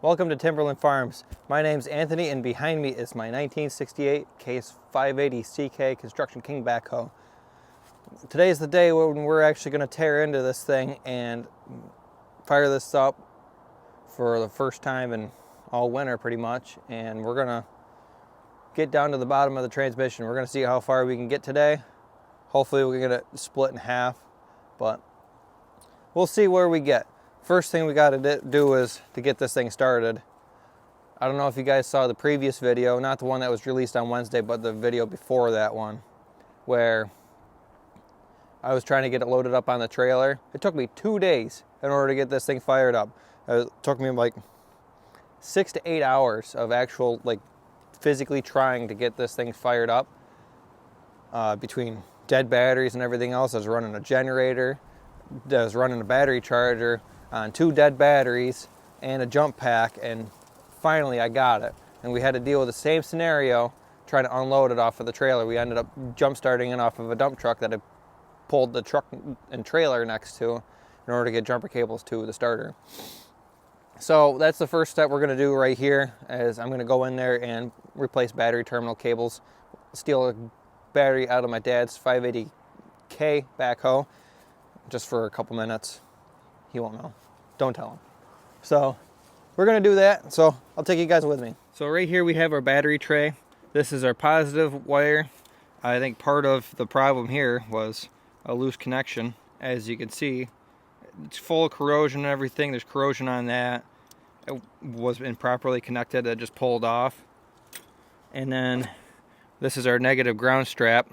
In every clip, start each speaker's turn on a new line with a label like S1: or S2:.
S1: Welcome to Timberland Farms. My name's Anthony and behind me is my 1968 Case 580 CK Construction King backhoe. Today is the day when we're actually going to tear into this thing and fire this up for the first time in all winter pretty much, and we're going to get down to the bottom of the transmission. We're going to see how far we can get today. Hopefully we can get it split in half, but we'll see where we get. First thing we got to do is to get this thing started. I don't know if you guys saw the previous video, not the one that was released on Wednesday, but the video before that one, where I was trying to get it loaded up on the trailer. It took me 2 days in order to get this thing fired up. It took me like 6 to 8 hours of actual, physically trying to get this thing fired up. Between dead batteries and everything else, I was running a generator, I was running a battery charger on 2 dead batteries and a jump pack, and finally I got it. And we had to deal with the same scenario trying to unload it off of the trailer. We ended up jump starting it off of a dump truck that I pulled the truck and trailer next to in order to get jumper cables to the starter. So that's the first step we're going to do right here, is I'm going to go in there and replace battery terminal cables, steal a battery out of my dad's 580K backhoe just for a couple minutes. He won't know. Don't tell him. So we're going to do that. So I'll take you guys with me. So right here we have our battery tray. This is our positive wire. I think part of the problem here was a loose connection. As you can see, it's full of corrosion and everything. There's corrosion on that. It was improperly connected. It just pulled off. And then this is our negative ground strap.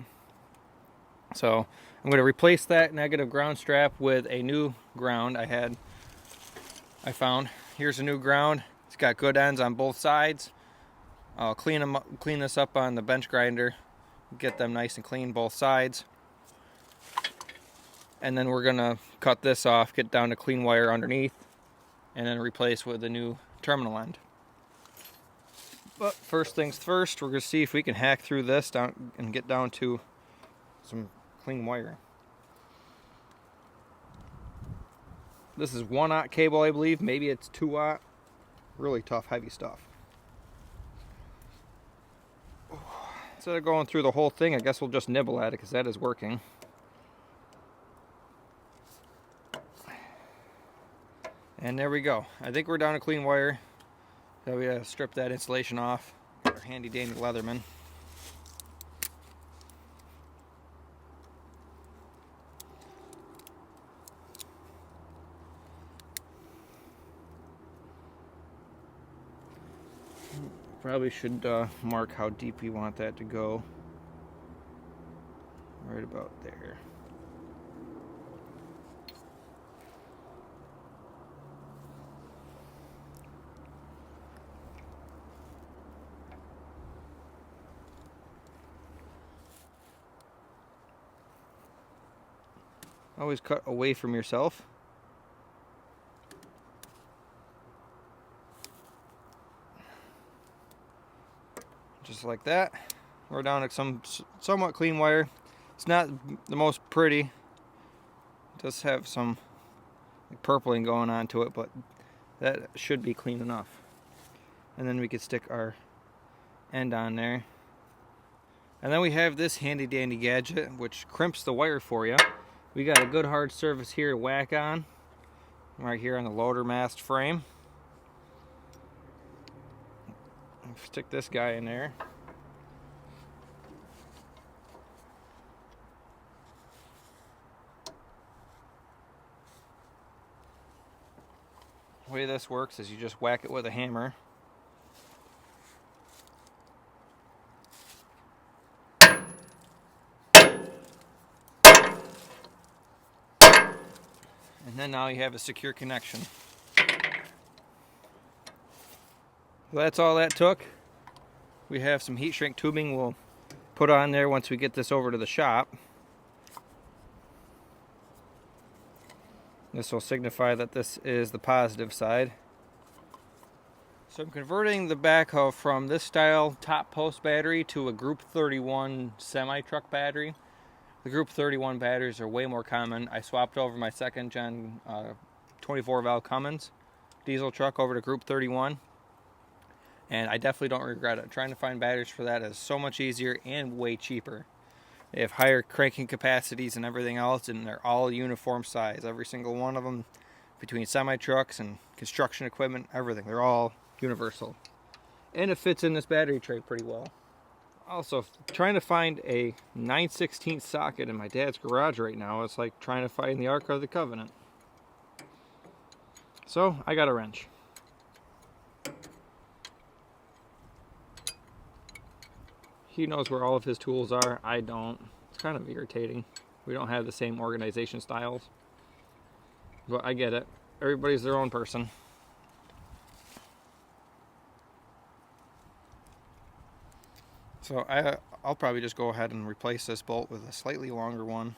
S1: So I'm going to replace that negative ground strap with a new ground I found. Here's a new ground. It's got good ends on both sides. I'll clean this up on the bench grinder, get them nice and clean both sides. And then we're going to cut this off, get down to clean wire underneath, and then replace with a new terminal end. But first things first, we're going to see if we can hack through this down and get down to some clean wire. This is 1/0 cable, I believe. Maybe it's 2/0. Really tough, heavy stuff. Instead of going through the whole thing, I guess we'll just nibble at it, because that is working. And there we go. I think we're down to clean wire. So we gotta strip that insulation off. Our handy dandy Leatherman. Probably should mark how deep we want that to go. Right about there. Always cut away from yourself. Just like that. We're down to some somewhat clean wire. It's not the most pretty. It does have some purpling going on to it, but that should be clean enough. And then we could stick our end on there. And then we have this handy dandy gadget which crimps the wire for you. We got a good hard surface here to whack on, right here on the loader mast frame. Stick this guy in there. The way this works is you just whack it with a hammer. And then now you have a secure connection. So that's all that took. We have some heat shrink tubing we'll put on there once we get this over to the shop. This will signify that this is the positive side. So I'm converting the backhoe from this style top post battery to a Group 31 semi-truck battery. The Group 31 batteries are way more common. I swapped over my second gen 24 valve Cummins diesel truck over to Group 31. And I definitely don't regret it. Trying to find batteries for that is so much easier and way cheaper. They have higher cranking capacities and everything else, and they're all uniform size. Every single one of them, between semi-trucks and construction equipment, everything. They're all universal. And it fits in this battery tray pretty well. Also, trying to find a 9/16 socket in my dad's garage right now, it's like trying to find the Ark of the Covenant. So, I got a wrench. He knows where all of his tools are. I don't. It's kind of irritating. We don't have the same organization styles. But I get it. Everybody's their own person. So I'll probably just go ahead and replace this bolt with a slightly longer one.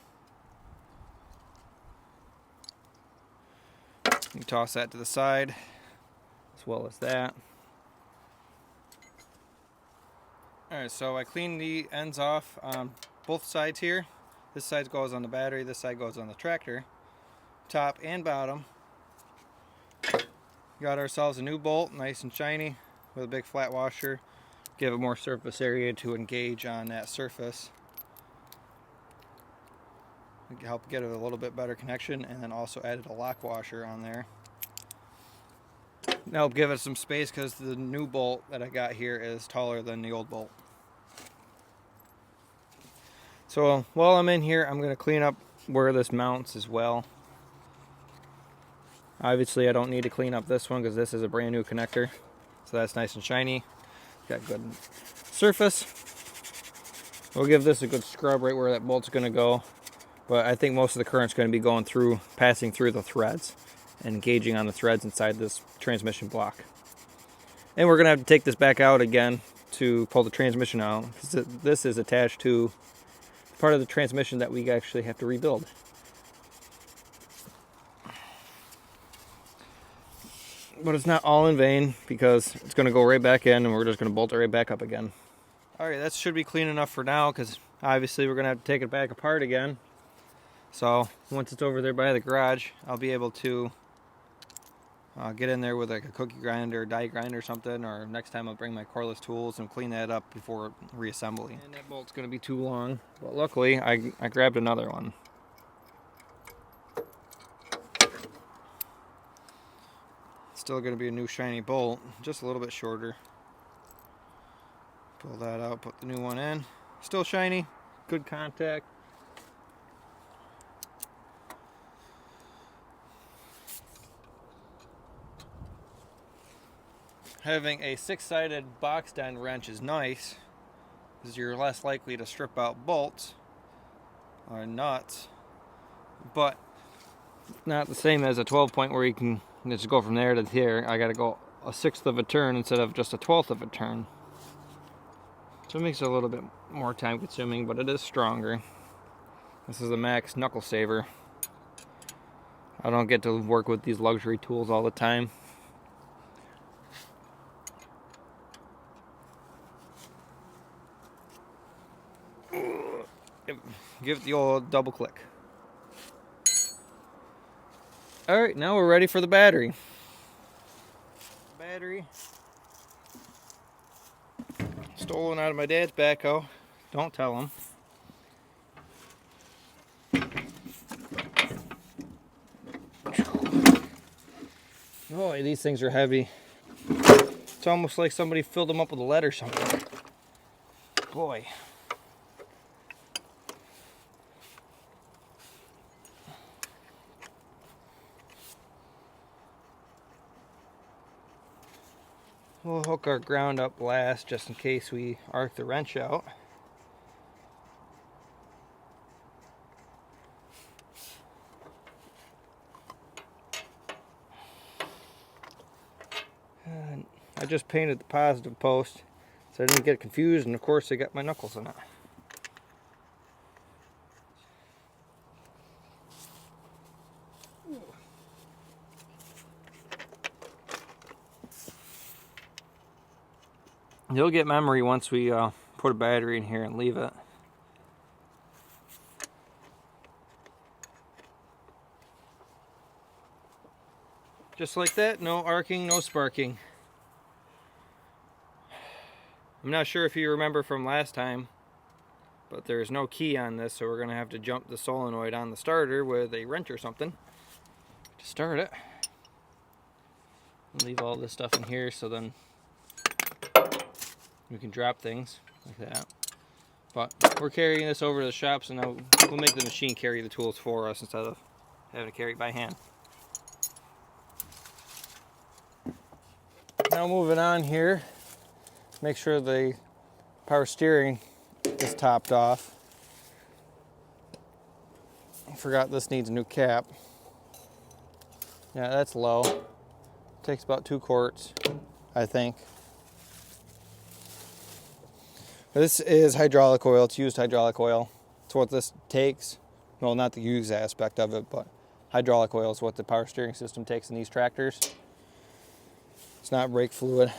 S1: You toss that to the side, as well as that. Alright, so I cleaned the ends off on both sides here. This side goes on the battery, this side goes on the tractor. Top and bottom. Got ourselves a new bolt, nice and shiny, with a big flat washer. Give it more surface area to engage on that surface. Help get it a little bit better connection, and then also added a lock washer on there. Now give it some space because the new bolt that I got here is taller than the old bolt. So while I'm in here, I'm going to clean up where this mounts as well. Obviously I don't need to clean up this one because this is a brand new connector. So that's nice and shiny. Got good surface. We'll give this a good scrub right where that bolt's going to go. But I think most of the current's going to be going through, passing through the threads and engaging on the threads inside this transmission block. And we're going to have to take this back out again to pull the transmission out, because this is attached to part of the transmission that we actually have to rebuild. But it's not all in vain, because it's going to go right back in and we're just going to bolt it right back up again. Alright, that should be clean enough for now, because obviously we're going to have to take it back apart again. So once it's over there by the garage, I'll be able to get in there with like a cookie grinder or die grinder or something, or next time I'll bring my cordless tools and clean that up before reassembly. And that bolt's going to be too long, but luckily I grabbed another one. Still going to be a new shiny bolt, just a little bit shorter. Pull that out, put the new one in. Still shiny, good contact. Having a 6-sided boxed end wrench is nice, because you're less likely to strip out bolts or nuts, but not the same as a 12-point where you can just go from there to here. I got to go a 1/6 of a turn instead of just a 1/12 of a turn. So it makes it a little bit more time consuming, but it is stronger. This is a Max knuckle saver. I don't get to work with these luxury tools all the time. Give it the old double click. Alright, now we're ready for the battery. Battery. Stolen out of my dad's backhoe. Don't tell him. Boy, these things are heavy. It's almost like somebody filled them up with lead or something. Boy. We'll hook our ground up last just in case we arc the wrench out. And I just painted the positive post so I didn't get confused, and of course I got my knuckles in it. You'll get memory once we put a battery in here and leave it. Just like that, no arcing, no sparking. I'm not sure if you remember from last time, but there's no key on this, so we're going to have to jump the solenoid on the starter with a wrench or something to start it. Leave all this stuff in here so then we can drop things like that. But we're carrying this over to the shop, so now we'll make the machine carry the tools for us instead of having to carry it by hand. Now moving on here, make sure the power steering is topped off. I forgot this needs a new cap. Yeah, that's low. Takes about 2 quarts, I think. This is hydraulic oil. It's used hydraulic oil. It's what this takes. Well, not the used aspect of it, but hydraulic oil is what the power steering system takes in these tractors. It's not brake fluid.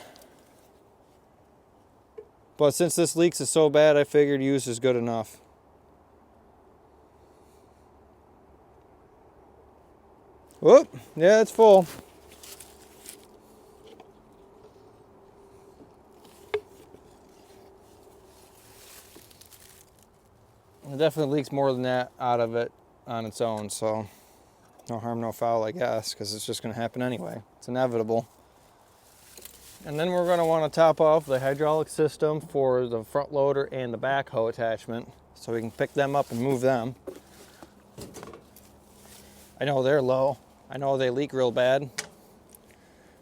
S1: But since this leaks is so bad, I figured used is good enough. Whoop, yeah, it's full. It definitely leaks more than that out of it on its own, so no harm, no foul, I guess, because it's just going to happen anyway. It's inevitable. And then we're going to want to top off the hydraulic system for the front loader and the backhoe attachment so we can pick them up and move them. I know they're low. I know they leak real bad.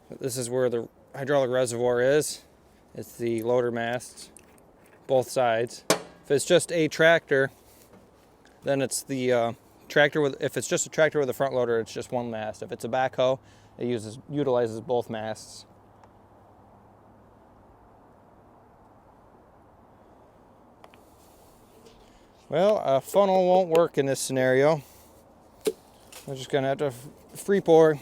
S1: But this is where the hydraulic reservoir is. It's the loader masts, both sides. If it's just a tractor, then it's the tractor with. If it's just a tractor with a front loader, it's just one mast. If it's a backhoe, it utilizes both masts. Well, a funnel won't work in this scenario. We're just gonna have to free pour.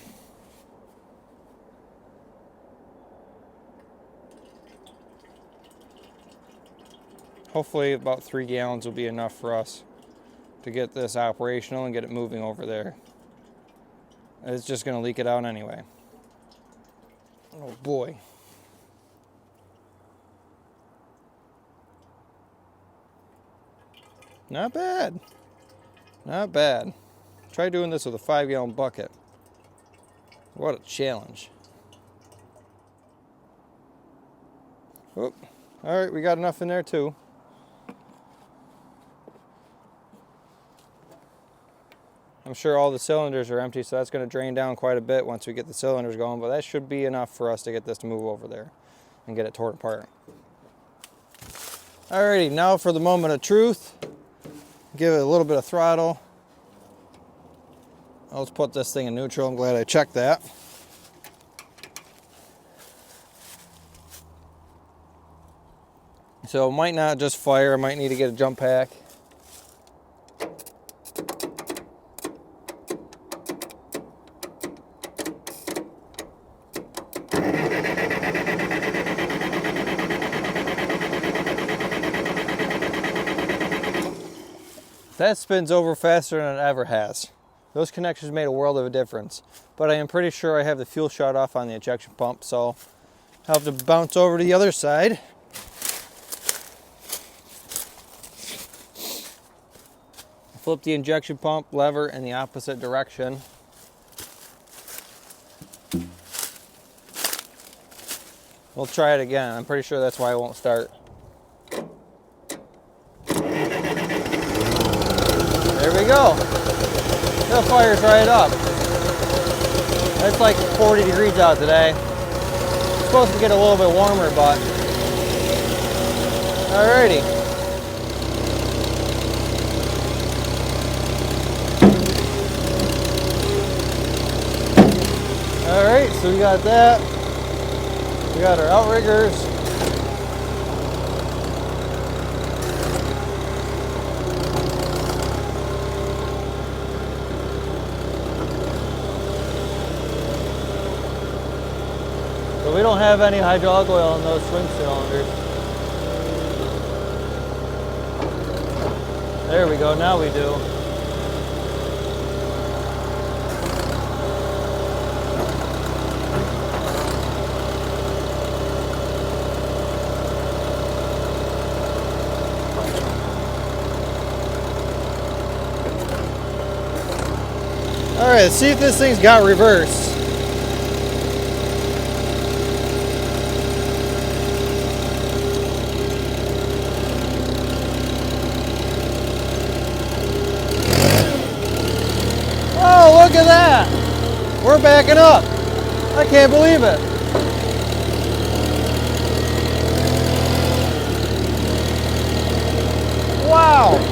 S1: Hopefully about 3 gallons will be enough for us to get this operational and get it moving over there. It's just gonna leak it out anyway. Oh boy. Not bad. Not bad. Try doing this with a 5-gallon bucket. What a challenge. Oop. All right, we got enough in there too. I'm sure all the cylinders are empty, so that's going to drain down quite a bit once we get the cylinders going, but that should be enough for us to get this to move over there and get it torn apart. Alrighty, now for the moment of truth. Give it a little bit of throttle. Let's put this thing in neutral. I'm glad I checked that. So it might not just fire. I might need to get a jump pack. That spins over faster than it ever has. Those connections made a world of a difference. But I am pretty sure I have the fuel shut off on the injection pump, so I'll have to bounce over to the other side. Flip the injection pump lever in the opposite direction. We'll try it again. I'm pretty sure that's why it won't start. There we go. It fires right up. It's like 40 degrees out today. It's supposed to get a little bit warmer, but alrighty. Alright, so we got that. We got our outriggers. So we don't have any hydraulic oil in those swing cylinders. There we go, now we do. Alright, let's see if this thing's got reverse. Oh, look at that! We're backing up. I can't believe it. Wow!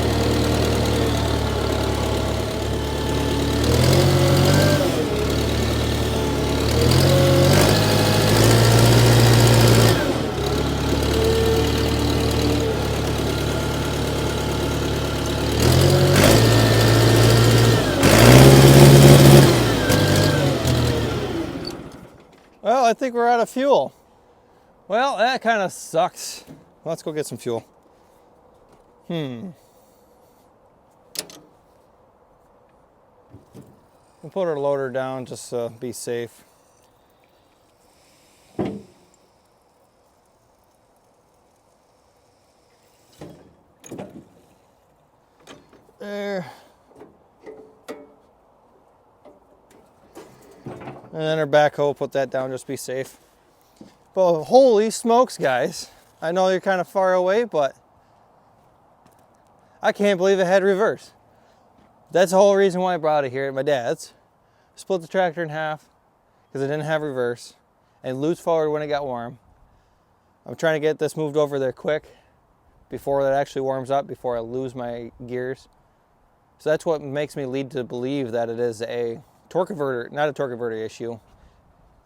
S1: Well, I think we're out of fuel. Well, that kind of sucks. Let's go get some fuel. We'll put our loader down just to be safe. There. And then our backhoe, put that down, just be safe. But holy smokes, guys. I know you're kind of far away, but I can't believe it had reverse. That's the whole reason why I brought it here at my dad's. Split the tractor in half because it didn't have reverse and loose forward when it got warm. I'm trying to get this moved over there quick before it actually warms up, before I lose my gears. So that's what makes me lead to believe that it is a torque converter, not a torque converter issue.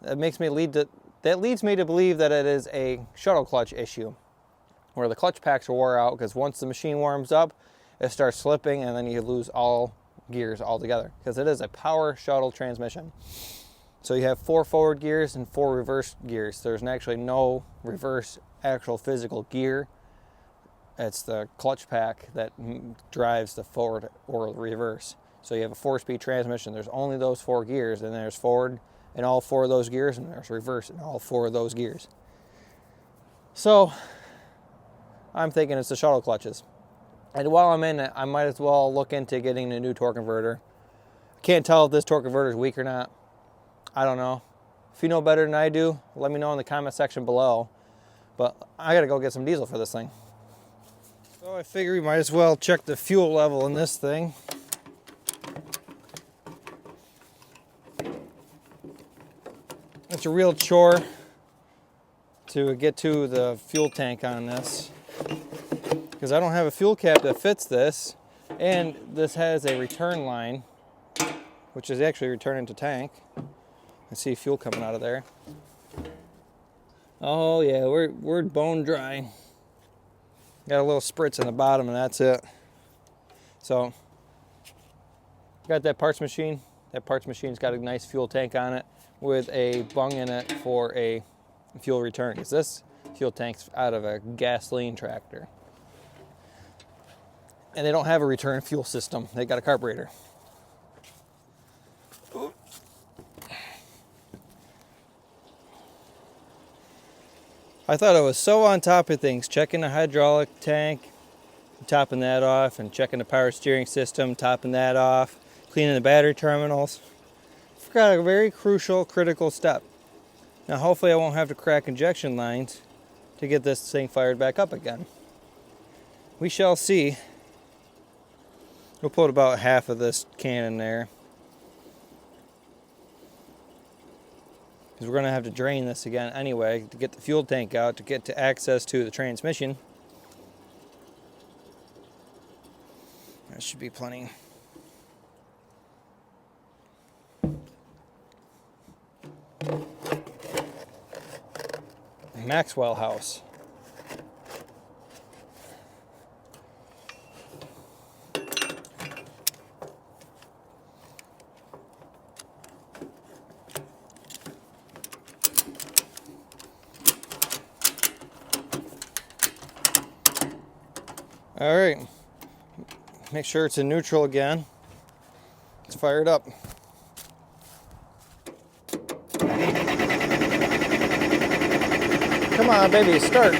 S1: That leads me to believe that it is a shuttle clutch issue, where the clutch packs are wore out because once the machine warms up, it starts slipping and then you lose all gears altogether because it is a power shuttle transmission. So you have 4 forward gears and 4 reverse gears. There's actually no reverse actual physical gear. It's the clutch pack that drives the forward or reverse. So you have a 4-speed transmission. There's only those 4 gears, and there's forward in all 4 of those gears, and there's reverse in all 4 of those gears. So I'm thinking it's the shuttle clutches. And while I'm in it, I might as well look into getting a new torque converter. I can't tell if this torque converter is weak or not. I don't know. If you know better than I do, let me know in the comment section below. But I gotta go get some diesel for this thing. So I figure we might as well check the fuel level in this thing. It's a real chore to get to the fuel tank on this because I don't have a fuel cap that fits this, and this has a return line, which is actually returning to tank. I see fuel coming out of there. Oh yeah, we're bone dry. Got a little spritz in the bottom and that's it. So got that parts machine. That parts machine's got a nice fuel tank on it with a bung in it for a fuel return, because this fuel tank's out of a gasoline tractor. And they don't have a return fuel system. They got a carburetor. I thought I was so on top of things, checking the hydraulic tank, topping that off, and checking the power steering system, topping that off, cleaning the battery terminals. Forgot a very crucial, critical step. Now hopefully I won't have to crack injection lines to get this thing fired back up again. We shall see. We'll put about half of this can in there, because we're going to have to drain this again anyway to get the fuel tank out, to get to access to the transmission. That should be plenty. Maxwell House. All right, make sure it's in neutral again. Let's fire it up. Come on, baby, start.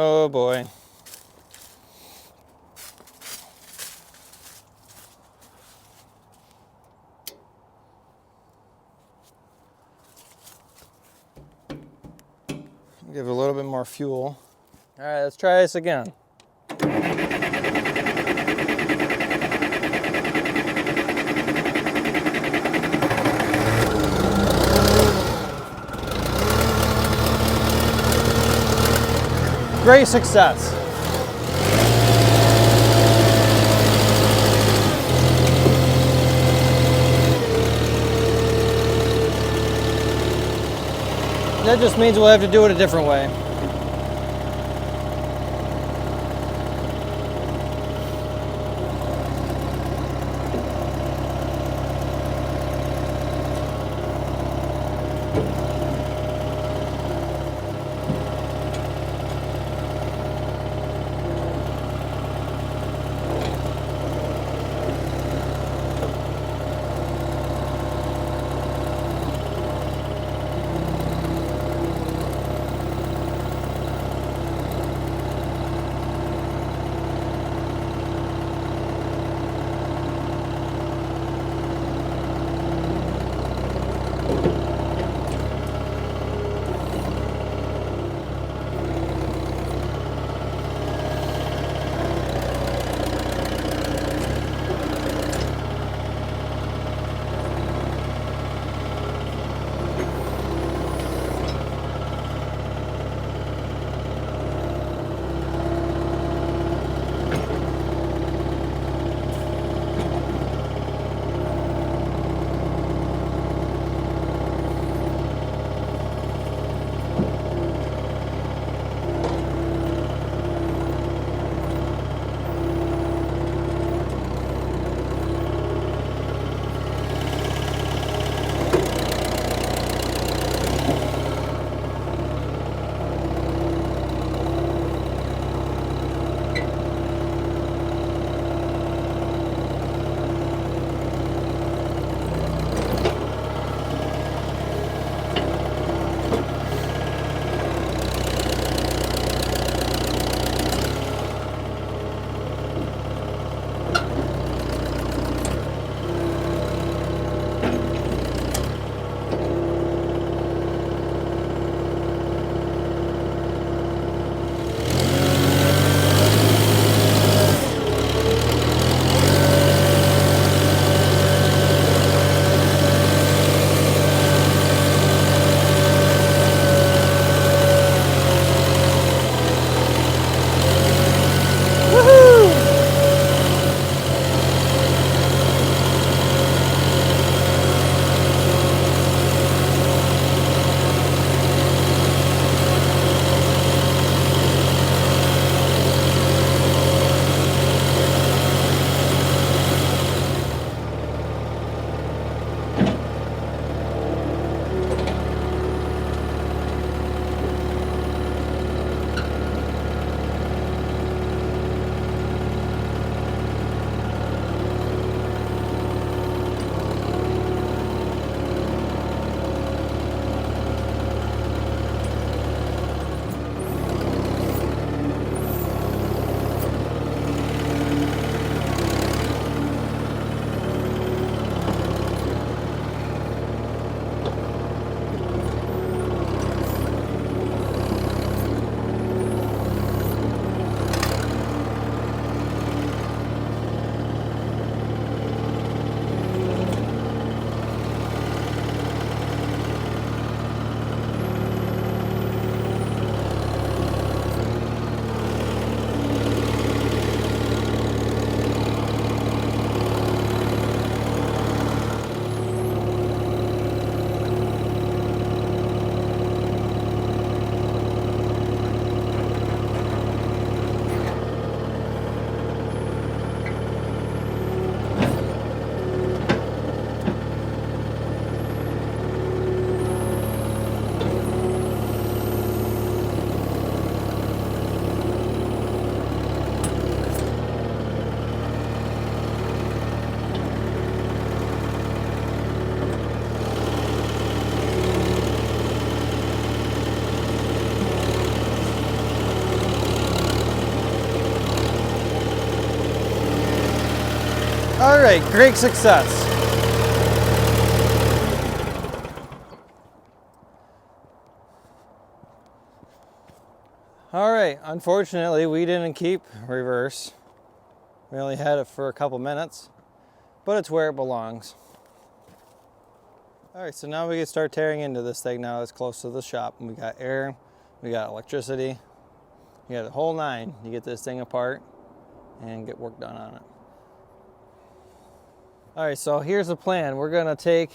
S1: Oh boy. Give it a little bit more fuel. All right, let's try this again. Great success. That just means we'll have to do it a different way. All right, great success. All right, unfortunately, we didn't keep reverse. We only had it for a couple minutes, but it's where it belongs. All right, so now we can start tearing into this thing now. It's close to the shop. We got air, we got electricity, we got the whole nine. You get this thing apart and get work done on it. All right, so here's the plan. We're gonna take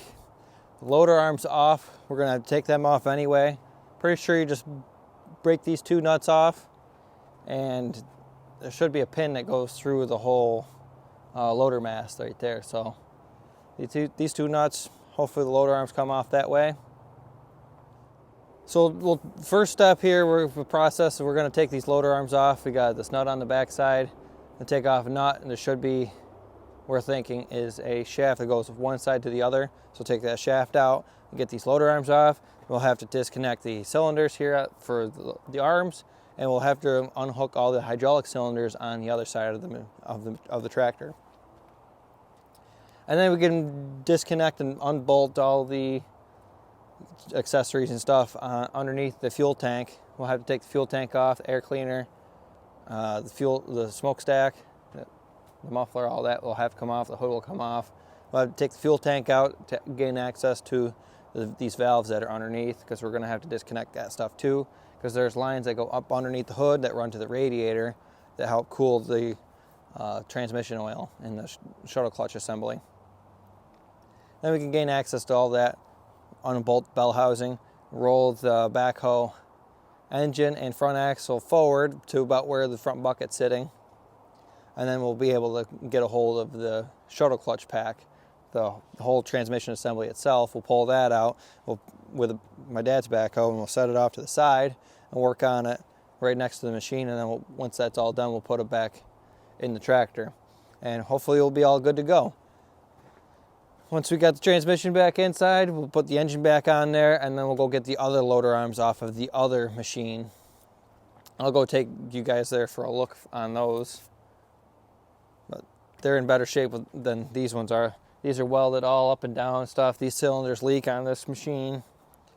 S1: the loader arms off. We're gonna take them off anyway. Pretty sure you just break these two nuts off, and there should be a pin that goes through the whole loader mast right there. So these two nuts, hopefully the loader arms come off that way. So first step here, we're going to take these loader arms off. We got this nut on the back side and take off a nut, and there should be, we're thinking, is a shaft that goes from one side to the other. So take that shaft out and get these loader arms off. We'll have to disconnect the cylinders here for the arms, and we'll have to unhook all the hydraulic cylinders on the other side of the tractor. And then we can disconnect and unbolt all the accessories and stuff underneath the fuel tank. We'll have to take the fuel tank off, the air cleaner, the smokestack, the muffler, all that will have to come off. The hood will come off. We'll have to take the fuel tank out to gain access to these valves that are underneath, because we're going to have to disconnect that stuff too, because there's lines that go up underneath the hood that run to the radiator that help cool the transmission oil in the shuttle clutch assembly. Then we can gain access to all that, unbolt bell housing, roll the backhoe engine and front axle forward to about where the front bucket's sitting, and then we'll be able to get a hold of the shuttle clutch pack, the whole transmission assembly itself. We'll pull that out with my dad's backhoe, and we'll set it off to the side and work on it right next to the machine, and then once that's all done, we'll put it back in the tractor, and hopefully it'll be all good to go. Once we got the transmission back inside, we'll put the engine back on there, and then we'll go get the other loader arms off of the other machine. I'll go take you guys there for a look on those, but they're in better shape than these ones are. These are welded all up and down and stuff. These cylinders leak on this machine.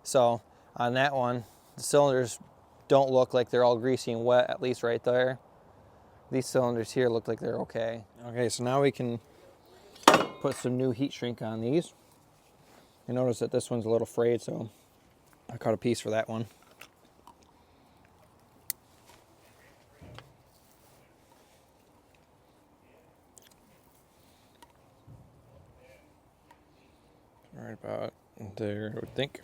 S1: So on that one, the cylinders don't look like they're all greasy and wet, at least right there. These cylinders here look like they're okay. Okay, so now we can put some new heat shrink on these. You notice that this one's a little frayed, so I cut a piece for that one. Right about there, I would think.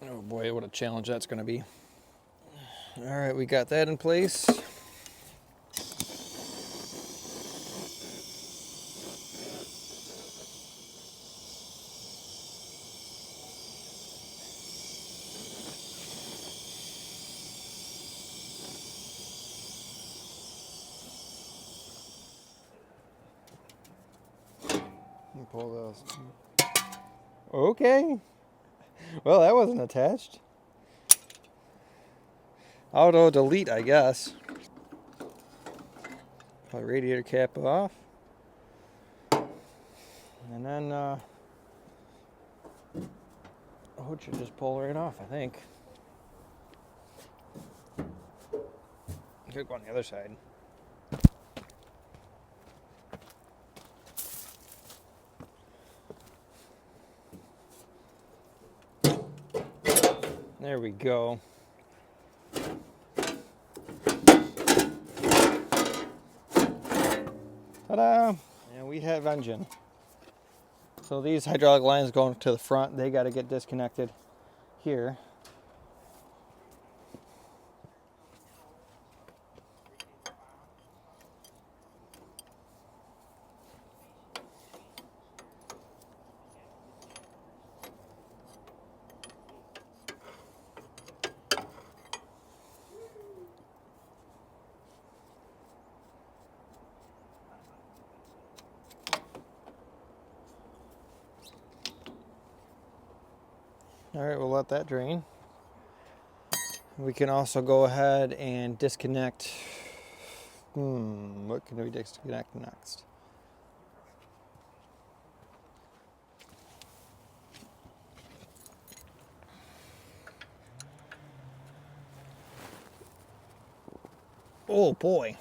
S1: Oh boy, what a challenge that's going to be. All right, we got that in place. Pull those. Okay. Well, that wasn't attached. Auto delete, I guess. Pull the radiator cap off. And then the hood should just pull right off, I think. Could go on the other side. There we go. Ta-da! And we have engine. So these hydraulic lines going to the front, they got to get disconnected here. All right, we'll let that drain. We can also go ahead and disconnect. What can we disconnect next? Oh boy.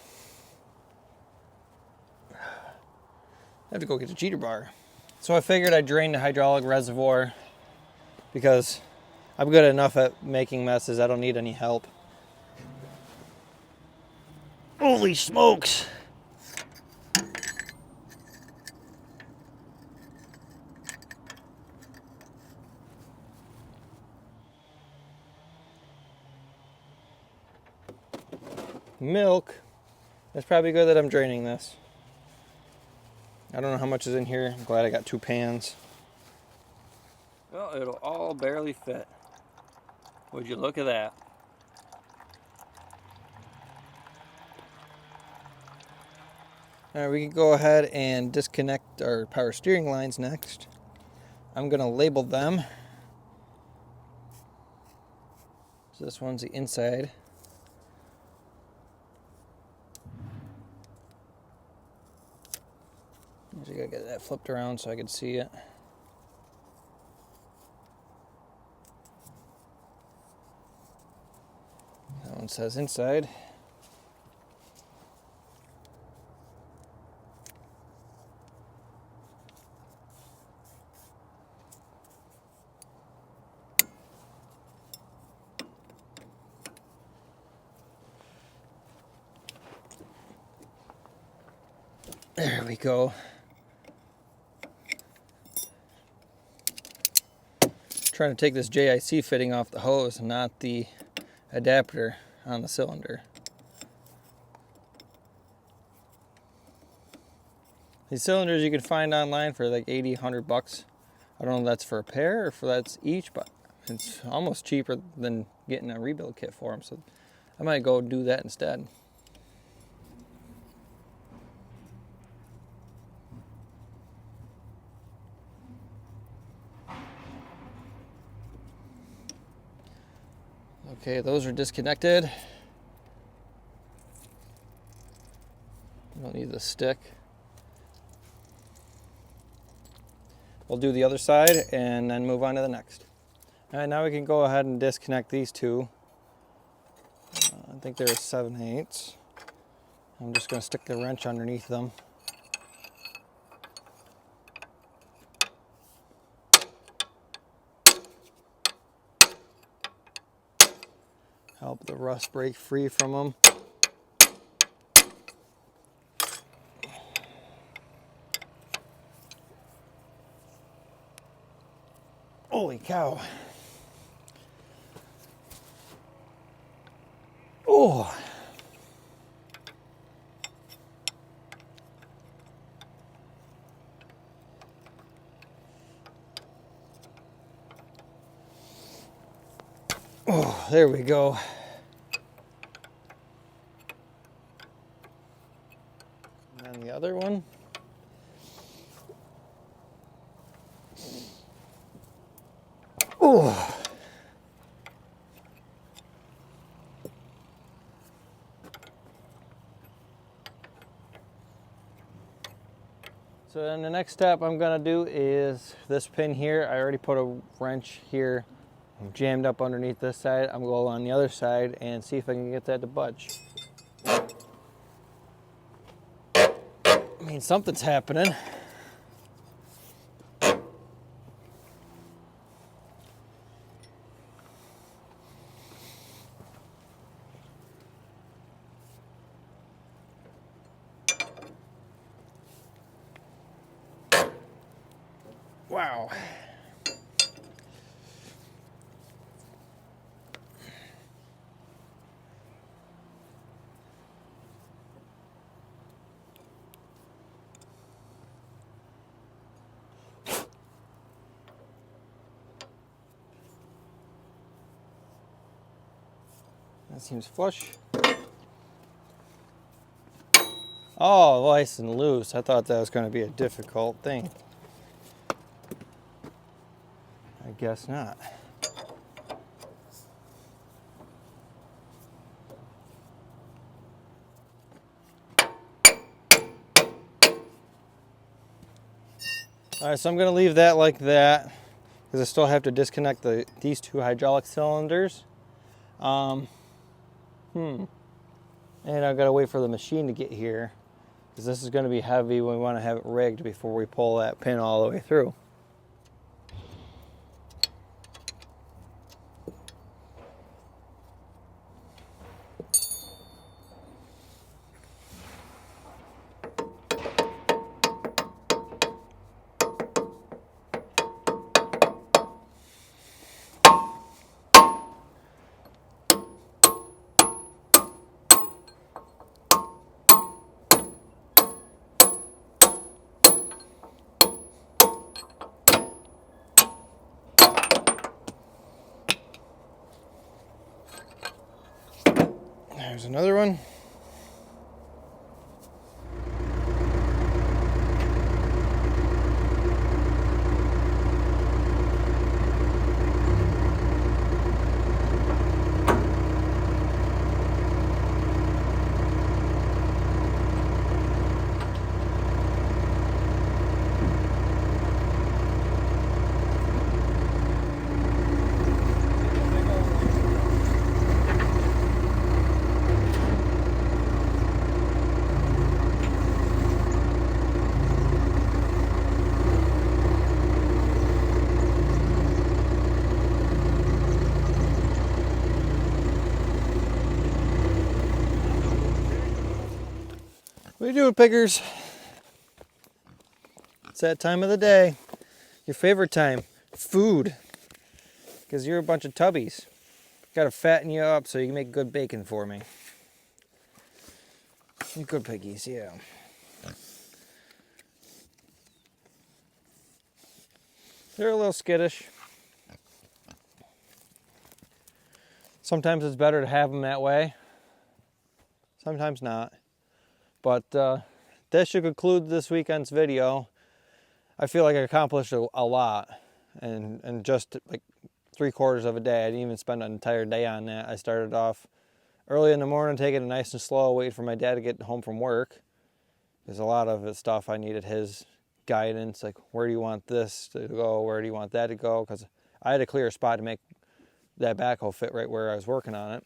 S1: I have to go get the cheater bar. So I figured I'd drain the hydraulic reservoir because I'm good enough at making messes. I don't need any help. Holy smokes. Milk. It's probably good that I'm draining this. I don't know how much is in here. I'm glad I got 2 pans. Well, it'll all barely fit. Would you look at that? All right, we can go ahead and disconnect our power steering lines next. I'm gonna label them. So this one's the inside. I gotta get that flipped around so I can see it. That one says inside. There we go. Trying to take this JIC fitting off the hose, not the adapter on the cylinder. These cylinders you can find online for like 80, 100 bucks. I don't know if that's for a pair or if that's each, but it's almost cheaper than getting a rebuild kit for them. So I might go do that instead. Okay, those are disconnected. Don't need the stick. We'll do the other side and then move on to the next. All right, now we can go ahead and disconnect these two. I think they're 7/8. I'm just going to stick the wrench underneath them. Help the rust break free from them. Holy cow. Oh. Oh, there we go. And then the other one. Oh. So then the next step I'm gonna do is this pin here. I already put a wrench here. I'm jammed up underneath this side. I'm gonna go on the other side and see if I can get that to budge. I mean, something's happening. Wow. That seems flush. Oh, nice and loose. I thought that was going to be a difficult thing. I guess not. All right, so I'm going to leave that like that because I still have to disconnect these two hydraulic cylinders. And I've got to wait for the machine to get here, because this is going to be heavy. We want to have it rigged before we pull that pin all the way through. There's another one. What are you doing, pickers? It's that time of the day. Your favorite time. Food. Because you're a bunch of tubbies. Gotta fatten you up so you can make good bacon for me. You good piggies, yeah. They're a little skittish. Sometimes it's better to have them that way. Sometimes not. But that should conclude this weekend's video. I feel like I accomplished a lot. And just like 3/4 of a day. I didn't even spend an entire day on that. I started off early in the morning, taking it nice and slow, waiting for my dad to get home from work. There's a lot of stuff I needed his guidance, like where do you want this to go, where do you want that to go, because I had to clear a spot to make that backhoe fit right where I was working on it.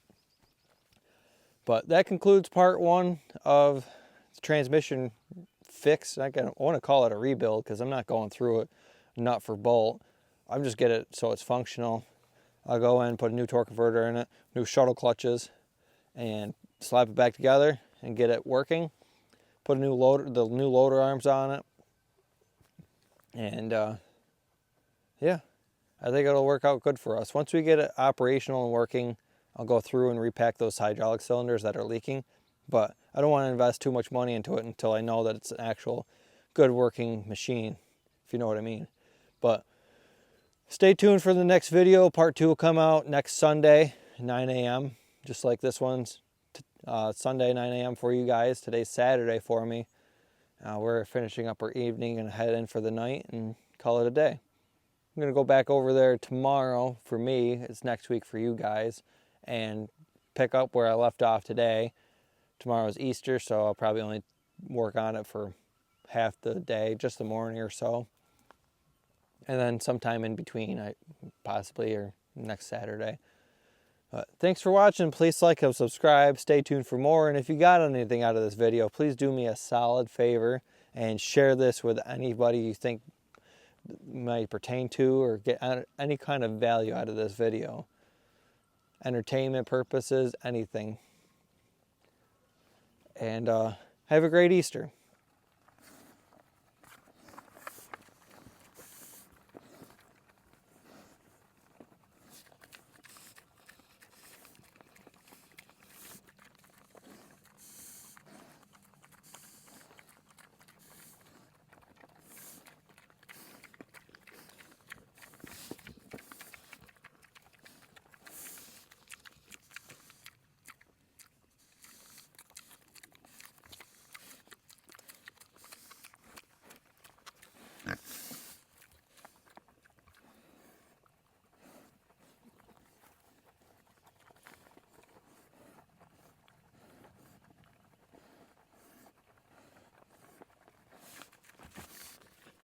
S1: But that concludes part 1 of the transmission fix. I want to call it a rebuild because I'm not going through it nut for bolt. I'm just get it so it's functional. I'll go in, put a new torque converter in it, new shuttle clutches, and slap it back together and get it working. Put a new loader, the new loader arms on it, and yeah, I think it'll work out good for us. Once we get it operational and working, I'll go through and repack those hydraulic cylinders that are leaking. But I don't want to invest too much money into it until I know that it's an actual good working machine, if you know what I mean. But stay tuned for the next video. Part 2 will come out next Sunday, 9 a.m., just like this one's. Sunday, 9 a.m. for you guys. Today's Saturday for me. We're finishing up our evening and head in for the night and call it a day. I'm going to go back over there tomorrow for me. It's next week for you guys. And pick up where I left off today. Tomorrow's Easter, so I'll probably only work on it for half the day, just the morning or so. And then sometime in between, possibly, or next Saturday. Thanks for watching. Please like and subscribe. Stay tuned for more. And if you got anything out of this video, please do me a solid favor and share this with anybody you think might pertain to or get any kind of value out of this video. Entertainment purposes, anything. And have a great Easter.